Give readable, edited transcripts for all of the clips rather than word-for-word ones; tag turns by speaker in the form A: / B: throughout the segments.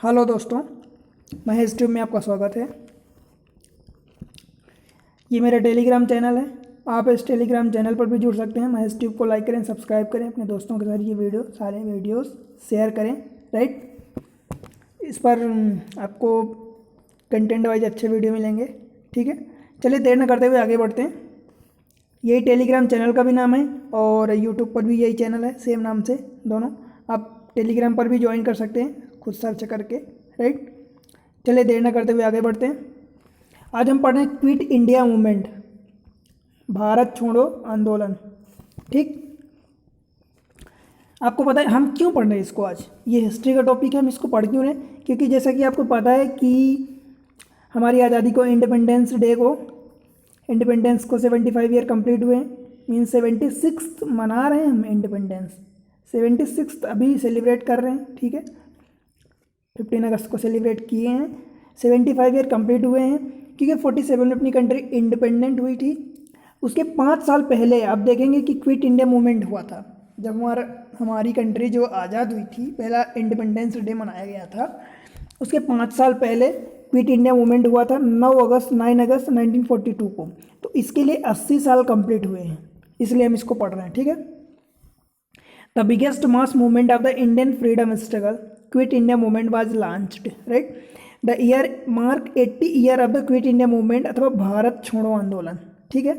A: Hello दोस्तों, Mahesh tube में आपका स्वागत है। ये मेरा टेलीग्राम चैनल है। आप इस टेलीग्राम चैनल पर भी जुड़ सकते हैं। महेश ट्यूब को लाइक करें, सब्सक्राइब करें, अपने दोस्तों के साथ ये सारे वीडियोस शेयर करें। राइट, इस पर आपको कंटेंट वाइज अच्छे वीडियो मिलेंगे। ठीक है, चलिए देर न करते हुए आगे बढ़ते हैं। यही टेलीग्राम चैनल का भी नाम है और यूट्यूब पर भी यही चैनल है, सेम नाम से दोनों। आप टेलीग्राम पर भी ज्वाइन कर सकते हैं खुद सर्च करके। राइट, चलिए देर न करते हुए आगे बढ़ते हैं। आज हम पढ़ रहे हैं क्विट इंडिया मूवमेंट, भारत छोड़ो आंदोलन। ठीक, आपको पता है हम क्यों पढ़ रहे हैं इसको? आज ये हिस्ट्री का टॉपिक है, हम इसको पढ़ क्यों रहे हैं? क्योंकि जैसा कि आपको पता है कि हमारी आज़ादी को इंडिपेंडेंस डे को 75 ईयर कंप्लीट हुए, मीन्स 76 मना रहे हैं हम इंडिपेंडेंस। 76 अभी सेलिब्रेट कर रहे हैं। ठीक है, 15 अगस्त को सेलिब्रेट किए हैं। 75 ईयर कंप्लीट हुए हैं क्योंकि 47 में अपनी कंट्री इंडिपेंडेंट हुई थी। उसके 5 साल पहले आप देखेंगे कि क्विट इंडिया मूवमेंट हुआ था। जब हमारी कंट्री जो आज़ाद हुई थी, पहला इंडिपेंडेंस डे मनाया गया था। उसके 5 साल पहले क्विट इंडिया मूवमेंट हुआ था 9 अगस्त 1942 को। तो इसके लिए 80 साल कंप्लीट हुए हैं, इसलिए हम इसको पढ़ रहे हैं। ठीक है, the biggest mass movement of the Indian freedom struggle quit India movement was launched. Right, the year mark 80 year of the quit India movement अथवा भारत छोड़ो आंदोलन। ठीक है,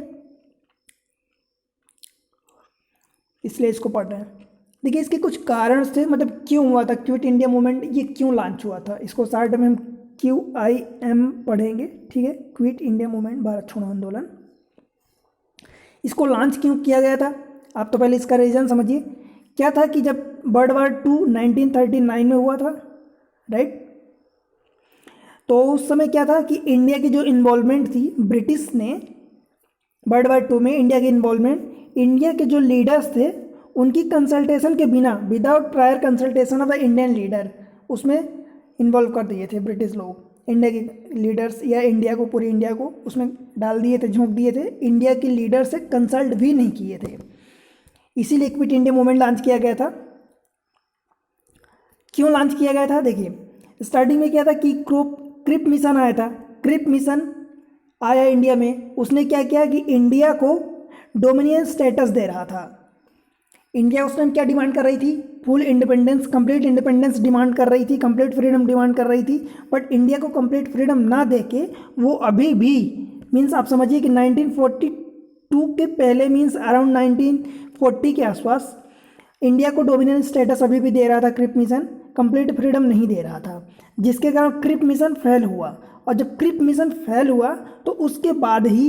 A: इसलिए इसको पढ़ रहे हैं। देखिए, इसके कुछ कारण थे, मतलब क्यों हुआ था क्विट इंडिया मूवमेंट, ये क्यों लॉन्च हुआ था। इसको स्टार्ट में हम QIM पढ़ेंगे। ठीक है, क्विट इंडिया मूवमेंट भारत छोड़ो आंदोलन। इसको लॉन्च क्यों किया गया था, आप तो पहले इसका रीज़न समझिए। क्या था कि जब वर्ल्ड वार 2 1939 में हुआ था, राइट, तो उस समय क्या था कि इंडिया की जो इन्वॉल्वमेंट थी, ब्रिटिश ने वर्ल्ड वार 2 में इंडिया की इन्वॉल्वमेंट, इंडिया के जो लीडर्स थे उनकी कंसल्टेशन के बिना, without prior consultation of the Indian leader, उसमें इन्वॉल्व कर दिए थे ब्रिटिश लोग। इंडिया के लीडर्स या इंडिया को, पूरी इंडिया को उसमें डाल दिए थे, झोंक दिए थे। इंडिया के लीडर से कंसल्ट भी नहीं किए थे। इसीलिए क्विट इंडिया मूवमेंट लॉन्च किया गया था। क्यों लॉन्च किया गया था? देखिए, स्टार्टिंग में क्या था कि क्रिप मिशन आया था। क्रिप मिशन आया इंडिया में, उसने क्या किया कि इंडिया को डोमिनियन स्टेटस दे रहा था। इंडिया उस टाइम क्या डिमांड कर रही थी? Full independence, complete independence demand कर रही थी, कंप्लीट फ्रीडम डिमांड कर रही थी। बट इंडिया को कंप्लीट फ्रीडम ना दे के वो अभी भी, मीन्स आप समझिए कि 1942 के पहले, मीन्स अराउंड 1940 के आसपास इंडिया को डोमिनेंट स्टेटस अभी भी दे रहा था। क्रिप मिशन कंप्लीट फ्रीडम नहीं दे रहा था, जिसके कारण क्रिप मिशन फेल हुआ। और जब क्रिप मिशन फेल हुआ तो उसके बाद ही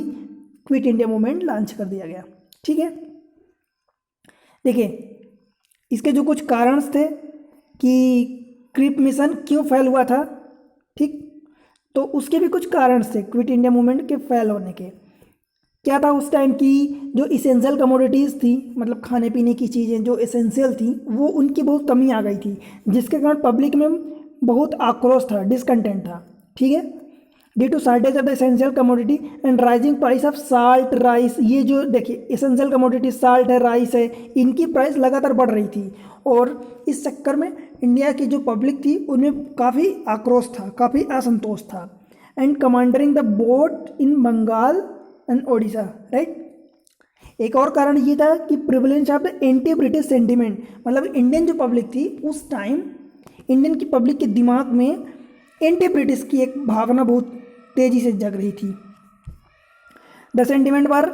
A: क्विट इंडिया मूवमेंट लॉन्च कर दिया गया। ठीक है, देखिए इसके जो कुछ कारण थे कि क्रिप मिशन क्यों फेल हुआ था, ठीक, तो उसके भी कुछ कारण थे क्विट इंडिया मूवमेंट के फेल होने के। क्या था उस टाइम की जो इसेंशियल कमोडिटीज़ थी, मतलब खाने पीने की चीज़ें जो एसेंशियल थी, वो उनकी बहुत कमी आ गई थी, जिसके कारण पब्लिक में बहुत आक्रोश था, डिसकंटेंट था। ठीक है, due to shortage of the essential commodity and rising price of salt, rice. ये जो देखिए एसेंशियल कमोडिटी साल्ट है, राइस है, इनकी प्राइस लगातार बढ़ रही थी। और इस चक्कर में इंडिया की जो पब्लिक थी उनमें काफ़ी आक्रोश था, काफ़ी असंतोष था। And commandeering the boat in Bengal and Odisha. Right, एक और कारण ये था कि prevalence of the anti British sentiment, मतलब इंडियन जो पब्लिक थी उस टाइम, इंडियन की पब्लिक के दिमाग में एंटी ब्रिटिश की एक भावना बहुत तेजी से जग रही थी। The sentiment were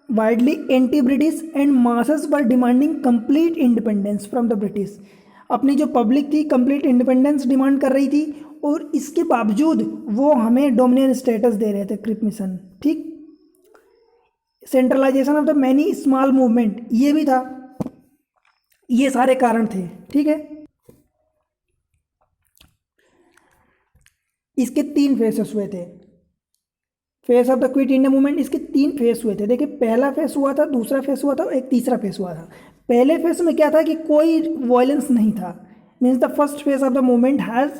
A: widely anti British and masses were demanding complete independence from the British. अपनी जो पब्लिक थी कंप्लीट इंडिपेंडेंस डिमांड कर रही थी, और इसके बावजूद वो हमें डोमिनियन स्टेटस दे रहे थे। क्रिप मिशन, ठीक, centralization of the many small movement, ये भी था। ये सारे कारण थे। ठीक है, इसके 3 फेसेस हुए थे। Face of the quit India movement, इसके 3 फेस हुए थे। देखिए, पहला फेस हुआ था, दूसरा फेस हुआ था, एक तीसरा फेस हुआ था। पहले फेस में क्या था कि कोई वायलेंस नहीं था, means the first phase of the movement has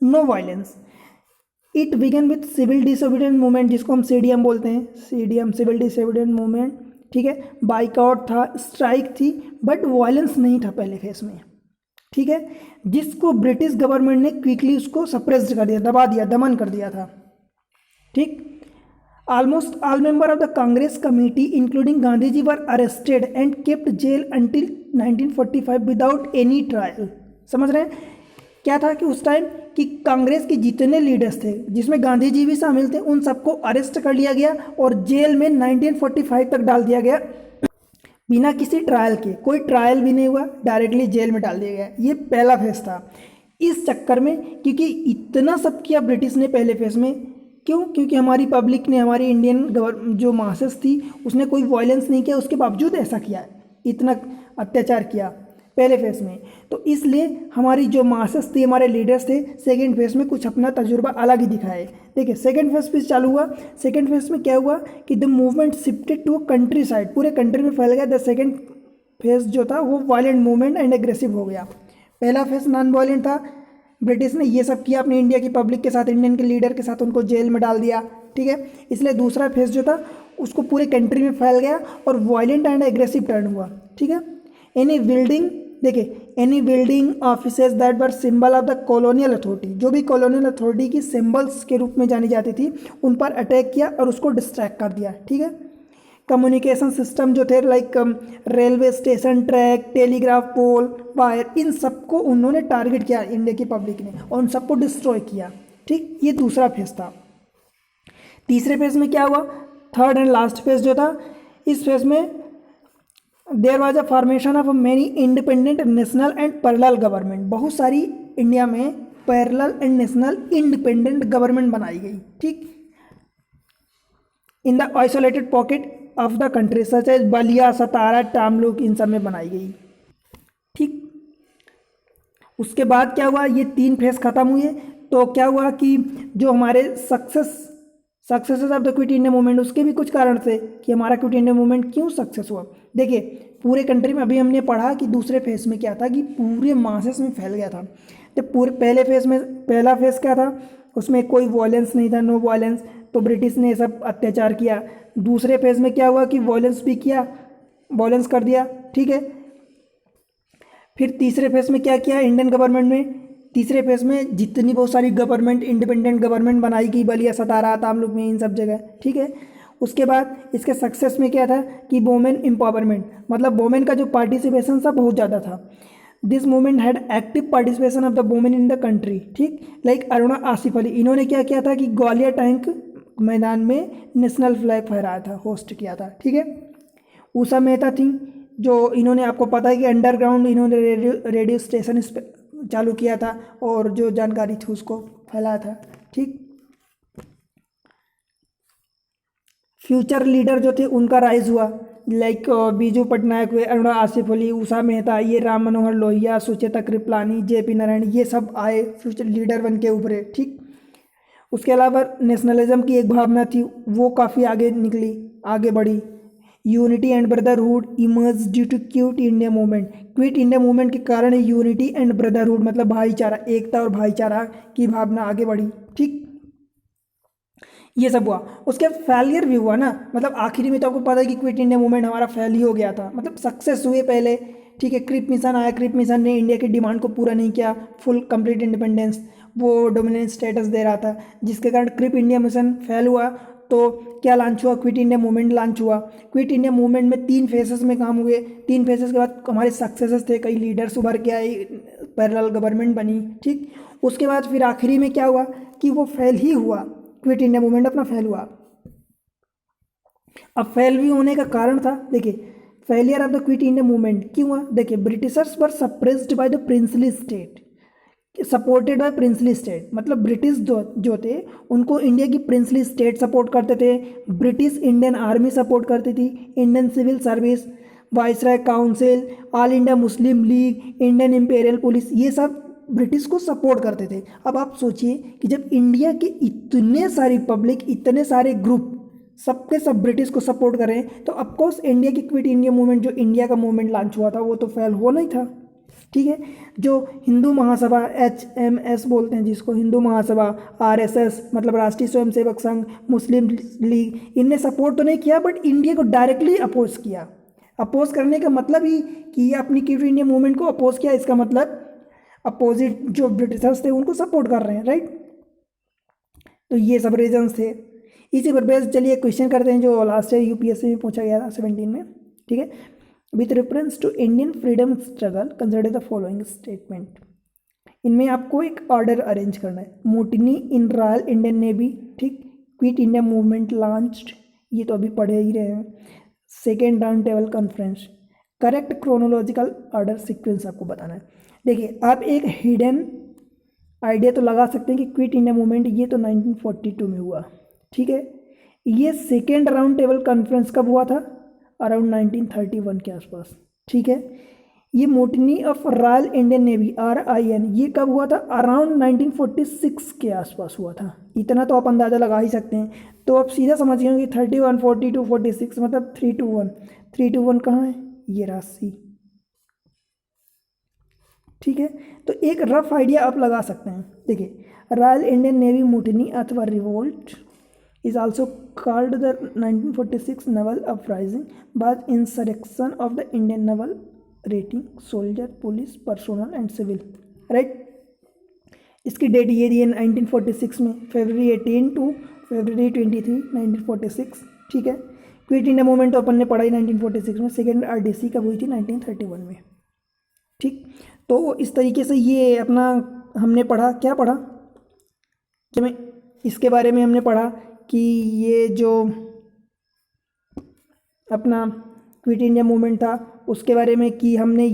A: no violence. It began with civil disobedience movement, जिसको हम CDM बोलते हैं, CDM सिविल डिसोबीडियंस मूवमेंट। ठीक है, बाइकआउट था, स्ट्राइक थी, बट वायलेंस नहीं था पहले फेस में। ठीक है, जिसको ब्रिटिश गवर्नमेंट ने क्विकली उसको सप्रेस्ड कर दिया, दबा दिया, दमन कर दिया था। ठीक, almost all member of the Congress committee including Gandhi ji were arrested and kept jail until 1945 without any trial. समझ रहे हैं क्या था कि उस टाइम कि कांग्रेस के जितने लीडर्स थे, जिसमें गांधी जी भी शामिल थे, उन सबको अरेस्ट कर लिया गया और जेल में 1945 तक डाल दिया गया बिना किसी ट्रायल के। कोई ट्रायल भी नहीं हुआ, डायरेक्टली जेल में डाल दिया गया। ये पहला फेज था। इस चक्कर में, क्योंकि इतना सब किया ब्रिटिश ने पहले फेज में, क्यों? क्योंकि हमारी पब्लिक ने, हमारी इंडियन जो मासेस थी, उसने कोई वायलेंस नहीं किया, उसके बावजूद ऐसा किया, इतना अत्याचार किया पहले फेज में। तो इसलिए हमारी जो मासेस थी, हमारे लीडर्स थे, सेकेंड फेज में कुछ अपना तजुर्बा अलग ही दिखाए। देखिए सेकेंड फेज फिर चालू हुआ। सेकेंड फेज में क्या हुआ कि the movement shifted to countryside, पूरे कंट्री में फैल गया। द सेकेंड फेज जो था वो वायलेंट मूवमेंट एंड एग्रेसिव हो गया। पहला फेज नॉन वायलेंट था, ब्रिटिश ने ये सब किया अपनी इंडिया की पब्लिक के साथ, इंडियन के लीडर के साथ, उनको जेल में डाल दिया। ठीक है, इसलिए दूसरा फेज जो था उसको पूरे कंट्री में फैल गया और वायलेंट एंड एग्रेसिव टर्न हुआ। ठीक है, एनी बिल्डिंग, देखिए any building offices that were symbol of the colonial authority, जो भी कॉलोनियल अथॉरिटी की सिंबल्स के रूप में जानी जाती थी, उन पर अटैक किया और उसको डिस्ट्रैक्ट कर दिया। ठीक है, कम्युनिकेशन सिस्टम जो थे like railway station, track, telegraph pole, wire, इन सबको उन्होंने टारगेट किया इंडिया की पब्लिक ने और उन सबको डिस्ट्रॉय किया। ठीक, ये दूसरा फेज था। तीसरे फेज में क्या हुआ? थर्ड एंड लास्ट फेज जो था, इस फेज में there was a formation of many independent national and parallel government. बहुत सारी इंडिया में parallel and national independent government बनाई गई। ठीक, in the isolated pocket of the country such as Ballia, Satara, Tamluk, इन सब में बनाई गई। ठीक, उसके बाद क्या हुआ? ये तीन फेज खत्म हुए तो क्या हुआ कि जो हमारे successes of the quit India movement, उसके भी कुछ कारण थे कि हमारा क्विट इंडिया मूवमेंट क्यों सक्सेस हुआ। देखिए पूरे कंट्री में, अभी हमने पढ़ा कि दूसरे फेज में क्या था कि पूरे मासेस में फैल गया था। जब पूरे पहले फेज में, पहला फेज क्या था, उसमें कोई वायलेंस नहीं था, नो वायलेंस, तो ब्रिटिश ने सब अत्याचार किया। दूसरे फेज में क्या हुआ कि वायलेंस भी किया, वायलेंस कर दिया। ठीक है, फिर तीसरे फेज में क्या किया इंडियन गवर्नमेंट ने? तीसरे फेज में जितनी बहुत सारी गवर्नमेंट, इंडिपेंडेंट गवर्नमेंट बनाई गई, बलिया, सतारा, तामलुक में, इन सब जगह। ठीक है, उसके बाद इसके सक्सेस में क्या था कि वोमेन एम्पावरमेंट, मतलब वोमेन का जो पार्टिसिपेशन था बहुत ज़्यादा था। This movement had active participation of the women in the country. ठीक, लाइक अरुणा आसिफ अली, इन्होंने क्या किया था कि ग्वालियर टैंक मैदान में नेशनल फ्लैग फहराया था, होस्ट किया था। ठीक है, उषा मेहता थी, जो इन्होंने, आपको पता है कि अंडरग्राउंड इन्होंने रेडियो स्टेशन इस पे चालू किया था और जो जानकारी थी उसको फैलाया था। ठीक, फ्यूचर लीडर जो थे उनका राइज हुआ, लाइक बीजू पटनायक हुए, अरुणा आसिफ अली, उषा मेहता, ये राम मनोहर लोहिया, सुचेता कृपलानी, जेपी नारायण, ये सब आए, फ्यूचर लीडर बन के उभरे। ठीक, उसके अलावा नेशनलिज्म की एक भावना थी, वो काफ़ी आगे निकली, आगे बढ़ी। Unity and brotherhood emerge due to quit India movement. Quit India movement के कारण यूनिटी एंड ब्रदरहुड, मतलब भाईचारा, एकता और भाईचारा की भावना आगे बढ़ी। ठीक, ये सब हुआ। उसके फेलियर भी हुआ ना, मतलब आखिरी में तो आपको पता है कि क्विट इंडिया मूवमेंट हमारा फेल ही हो गया था, मतलब सक्सेस हुए पहले। ठीक है, क्रिप मिशन आया, क्रिप मिशन ने इंडिया की डिमांड को पूरा नहीं किया, फुल कंप्लीट इंडिपेंडेंस, वो डोमिनेंस स्टेटस दे रहा था, जिसके कारण क्रिप इंडिया मिशन फेल हुआ। तो क्या लॉन्च हुआ? क्विट इंडिया मूवमेंट लॉन्च हुआ। क्विट इंडिया मूवमेंट में 3 फेजेस में काम हुए। 3 फेजेस के बाद हमारे सक्सेसेस थे, कई लीडर्स उभर के आए, पैरेलल गवर्नमेंट बनी। ठीक, उसके बाद फिर आखिरी में क्या हुआ कि वो फेल ही हुआ, क्विट इंडिया मूवमेंट अपना फेल हुआ। अब फेल भी होने का कारण था, देखिए failure of the quit India movement क्यों हुआ? देखिए Britishers were suppressed by the princely state, supported by princely state, मतलब ब्रिटिश जो थे उनको इंडिया की प्रिंसली स्टेट सपोर्ट करते थे, ब्रिटिश इंडियन आर्मी सपोर्ट करती थी, Indian civil service, viceroy council, all India Muslim league, Indian imperial police, ये सब ब्रिटिश को सपोर्ट करते थे। अब आप सोचिए कि जब इंडिया के इतने सारी पब्लिक, इतने सारे ग्रुप सबके सब ब्रिटिश को सपोर्ट कर रहे हैं, तो ऑफकोर्स इंडिया की क्विट इंडिया मूवमेंट, जो इंडिया का मूवमेंट लॉन्च हुआ था, वो तो फेल होना ही था। ठीक है, जो हिंदू महासभा, HMS बोलते हैं जिसको, हिंदू महासभा, RSS मतलब राष्ट्रीय स्वयंसेवक संघ, मुस्लिम लीग, इनने सपोर्ट तो नहीं किया बट इंडिया को डायरेक्टली अपोज किया। अपोज करने का मतलब ही कि ये अपनी क्विट इंडिया मूवमेंट को अपोज किया, इसका मतलब अपोजिट जो ब्रिटिशर्स थे उनको सपोर्ट कर रहे हैं, राइट। तो ये सब रीजन्स थे। इसी पर बेस चलिए क्वेश्चन करते हैं जो लास्ट ईयर यूपीएससी में पूछा गया था 17 में, ठीक है। With reference to Indian freedom struggle consider the following statement. इनमें आपको एक ऑर्डर अरेंज करना है। Mutiny in Royal Indian Navy, ठीक। क्विट इंडिया मूवमेंट लॉन्च्ड, ये तो अभी पढ़े ही रहे हैं। Second round table conference. Correct chronological order sequence आपको बताना है। देखिए आप एक हिडन आइडिया तो लगा सकते हैं कि क्विट इंडिया मूवमेंट ये तो 1942 में हुआ, ठीक है। ये सेकेंड राउंड टेबल कॉन्फ्रेंस कब हुआ था? अराउंड 1931 के आसपास, ठीक है। ये mutiny of Royal Indian Navy RIN ये कब हुआ था? अराउंड 1946 के आसपास हुआ था। इतना तो आप अंदाज़ा लगा ही सकते हैं। तो आप सीधा समझ गए कि 31, 42, 46 मतलब 3 to 1। 3 to 1 कहाँ है? ये राशि, ठीक है। तो एक रफ आइडिया आप लगा सकते हैं। देखिए रॉयल इंडियन नेवी मुटनी अथवा revolt is also called the 1946 naval uprising was insurrection of the Indian naval rating soldier police personnel and civil, right। इसकी डेट ये दी है 1946 में, February 18 to February 23 1946, ठीक है। क्विट इंडिया मूवमेंट तो अपन ने पढ़ा ही 1946 में। सेकेंड RDC कब हुई थी? 1931 में, ठीक। तो इस तरीके से ये अपना हमने पढ़ा, क्या पढ़ा कि मैं इसके बारे में हमने पढ़ा कि ये जो अपना क्विट इंडिया मूवमेंट था उसके बारे में कि हमने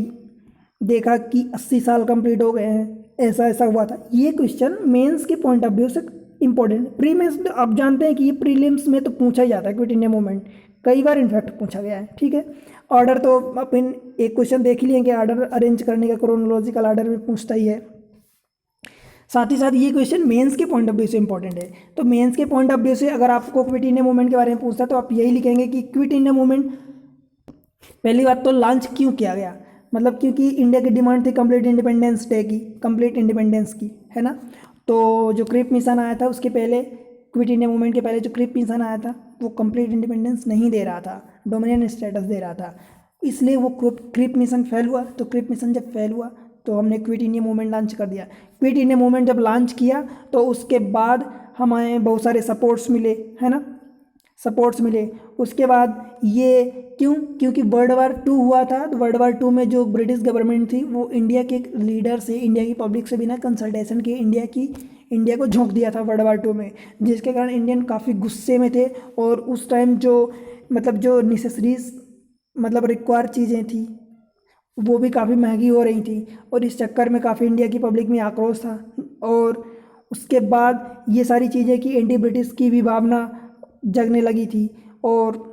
A: देखा कि 80 साल कंप्लीट हो गए हैं, ऐसा ऐसा हुआ था। ये क्वेश्चन मेंस के पॉइंट ऑफ व्यू से इंपॉर्टेंट। प्री मेंस तो आप जानते हैं कि ये प्रीलिम्स में तो पूछा ही जाता है, क्विट इंडिया मूवमेंट कई बार इनफैक्ट पूछा गया है, ठीक है। ऑर्डर तो अपन एक क्वेश्चन देख लिए कि ऑर्डर अरेंज करने का क्रोनोलॉजिकल ऑर्डर में पूछता ही है। साथ ही साथ ये क्वेश्चन मेंस के पॉइंट ऑफ व्यू से इंपॉर्टेंट है। तो मेंस के पॉइंट ऑफ व्यू से अगर आपको क्विट इंडिया मूवमेंट के बारे में पूछता है तो आप यही लिखेंगे कि क्विट इंडिया मूवमेंट पहली बात तो लॉन्च क्यों किया गया, मतलब क्योंकि इंडिया की डिमांड थी कंप्लीट इंडिपेंडेंस डे की, कंप्लीट इंडिपेंडेंस की, है ना। तो जो क्रिप मिशन आया था उसके पहले, क्विट इंडिया मूवमेंट के पहले जो क्रिप मिशन आया था वो कंप्लीट इंडिपेंडेंस नहीं दे रहा था, डोमिनियन स्टेटस दे रहा था, इसलिए वो क्रिप मिशन फेल हुआ। तो क्रिप मिशन जब फेल हुआ तो हमने क्विट इंडिया मूवमेंट लॉन्च कर दिया। क्विट इंडिया मूवमेंट जब लॉन्च किया तो उसके बाद हमें बहुत सारे सपोर्ट्स मिले, है ना, सपोर्ट्स मिले। उसके बाद ये क्योंकि वर्ल्ड वार 2 हुआ था। तो वर्ल्ड वार 2 में जो ब्रिटिश गवर्नमेंट थी वो इंडिया के लीडर से, इंडिया की पब्लिक से बिना कंसल्टेशन के इंडिया को झोंक दिया था वर्ल्ड वार 2 में, जिसके कारण इंडियन काफ़ी गुस्से में थे। और उस टाइम जो नेसेसरीज मतलब रिक्वायर चीज़ें थी वो भी काफ़ी महंगी हो रही थी, और इस चक्कर में काफ़ी इंडिया की पब्लिक में आक्रोश था। और उसके बाद ये सारी चीज़ें कि एंटी ब्रिटिश की भी भावना जगने लगी थी, और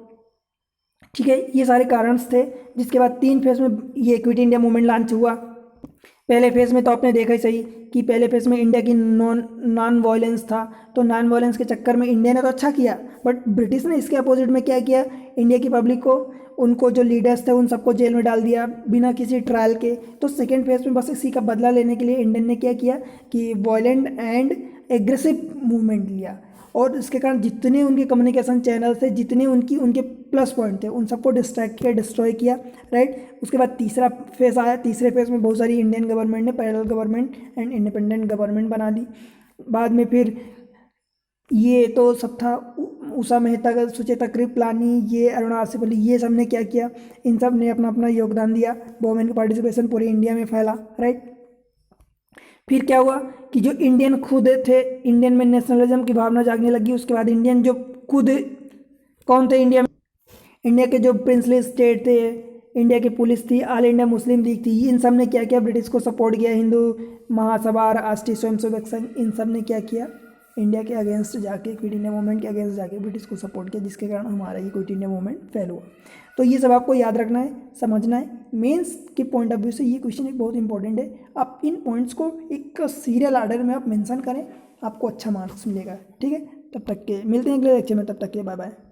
A: ठीक है ये सारे कारण थे। जिसके बाद 3 फेज़ में ये क्विट इंडिया मूवमेंट लॉन्च हुआ। पहले फेज़ में तो आपने देखा ही सही कि पहले फेज़ में इंडिया की नॉन वायलेंस था। तो नॉन वायलेंस के चक्कर में इंडिया ने तो अच्छा किया, बट ब्रिटिश ने इसके अपोजिट में क्या किया, इंडिया की पब्लिक को, उनको जो लीडर्स थे उन सबको जेल में डाल दिया बिना किसी ट्रायल के। तो सेकेंड फेज़ में बस इसी का बदला लेने के लिए इंडियन ने क्या किया कि वायलेंट एंड एग्रेसिव मूवमेंट लिया, और इसके कारण जितने उनके कम्युनिकेशन चैनल थे, जितने उनके प्लस पॉइंट थे, उन सबको डिस्ट्रैक्ट किया, डिस्ट्रॉय किया, राइट। उसके बाद तीसरा फेज़ आया। तीसरे फेज़ में बहुत सारी इंडियन गवर्नमेंट ने parallel government and independent government बना ली। बाद में फिर ये तो सब था, उषा मेहता का, सुचेता कृपलानी, ये अरुणा आसिफअली, ये सब ने क्या किया, इन सब ने अपना अपना योगदान दिया। वोमेन का पार्टिसिपेशन पूरे इंडिया में फैला, राइट। फिर क्या हुआ कि जो इंडियन खुद थे, इंडियन में नेशनलिज्म की भावना जागने लगी। उसके बाद इंडियन जो खुद कौन थे इंडिया में, इंडिया के जो प्रिंसली स्टेट थे, इंडिया की पुलिस थी, ऑल इंडिया मुस्लिम लीग थी, इन सब ने क्या किया, ब्रिटिश को सपोर्ट किया। हिंदू महासभा, राष्ट्रीय स्वयंसेवक संघ, इन सब ने क्या किया, इंडिया के अगेंस्ट जाके, क्विट इंडिया मूवमेंट के अगेंस्ट जाके ब्रिटिश को सपोर्ट किया, जिसके कारण हमारा ये क्विट इंडिया मूवमेंट फेल हुआ। तो ये सब आपको याद रखना है, समझना है। मेंस के पॉइंट ऑफ व्यू से ये क्वेश्चन एक बहुत इंपॉर्टेंट है। आप इन पॉइंट्स को एक सीरियल ऑर्डर में आप मेंशन करें, आपको अच्छा मार्क्स मिलेगा, ठीक है। तब तक के मिलते हैं अगले लेक्चर में, तब तक के बाय बाय।